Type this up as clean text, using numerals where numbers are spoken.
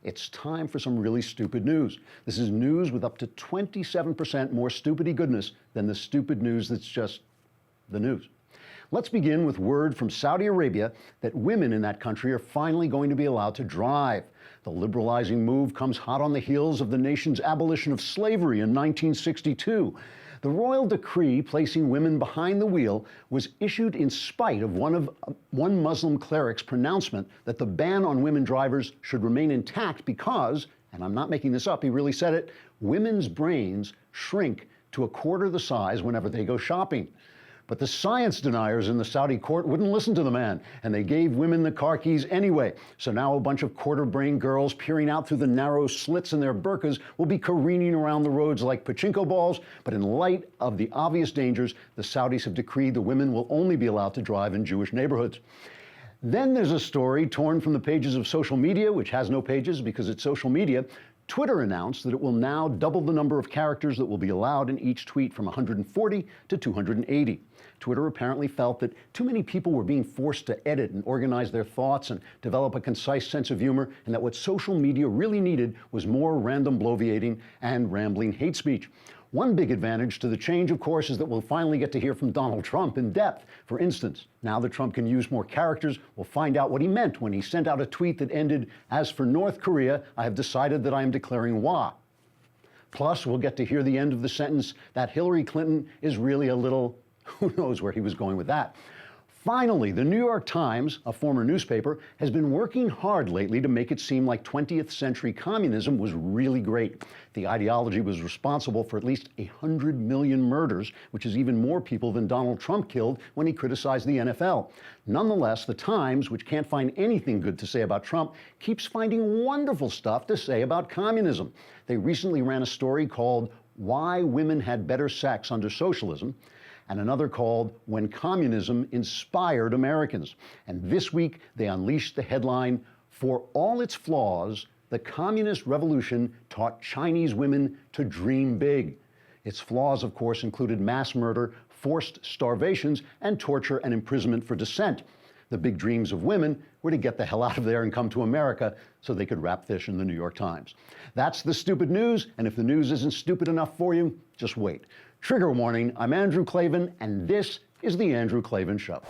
It's time for some really stupid news. This is news with up to 27% more stupidity goodness than the stupid news that's just the news. Let's begin with word from Saudi Arabia that women in that country are finally going to be allowed to drive. The liberalizing move comes hot on the heels of the nation's abolition of slavery in 1962. The royal decree placing women behind the wheel was issued in spite of one Muslim cleric's pronouncement that the ban on women drivers should remain intact because, and I'm not making this up, he really said it, women's brains shrink to a quarter the size whenever they go shopping. But the science deniers in the Saudi court wouldn't listen to the man, and they gave women the car keys anyway. So now a bunch of quarter-brain girls peering out through the narrow slits in their burqas will be careening around the roads like pachinko balls. But in light of the obvious dangers, the Saudis have decreed the women will only be allowed to drive in Jewish neighborhoods. Then there's a story torn from the pages of social media, which has no pages because it's social media. Twitter announced that it will now double the number of characters that will be allowed in each tweet from 140 to 280. Twitter apparently felt that too many people were being forced to edit and organize their thoughts and develop a concise sense of humor, and that what social media really needed was more random bloviating and rambling hate speech. One big advantage to the change, of course, is that we'll finally get to hear from Donald Trump in depth. For instance, now that Trump can use more characters, we'll find out what he meant when he sent out a tweet that ended, "As for North Korea, I have decided that I am declaring war." Plus, we'll get to hear the end of the sentence that Hillary Clinton is really a little, who knows where he was going with that. Finally, the New York Times, a former newspaper, has been working hard lately to make it seem like 20th century communism was really great. The ideology was responsible for at least 100 million murders, which is even more people than Donald Trump killed when he criticized the NFL. Nonetheless, the Times, which can't find anything good to say about Trump, keeps finding wonderful stuff to say about communism. They recently ran a story called "Why Women Had Better Sex Under Socialism," and another called "When Communism Inspired Americans." And this week, they unleashed the headline, "For all its flaws, the communist revolution taught Chinese women to dream big." Its flaws, of course, included mass murder, forced starvations, and torture and imprisonment for dissent. The big dreams of women were to get the hell out of there and come to America so they could wrap fish in the New York Times. That's the stupid news, and if the news isn't stupid enough for you, just wait. Trigger warning, I'm Andrew Klavan, and this is The Andrew Klavan Show.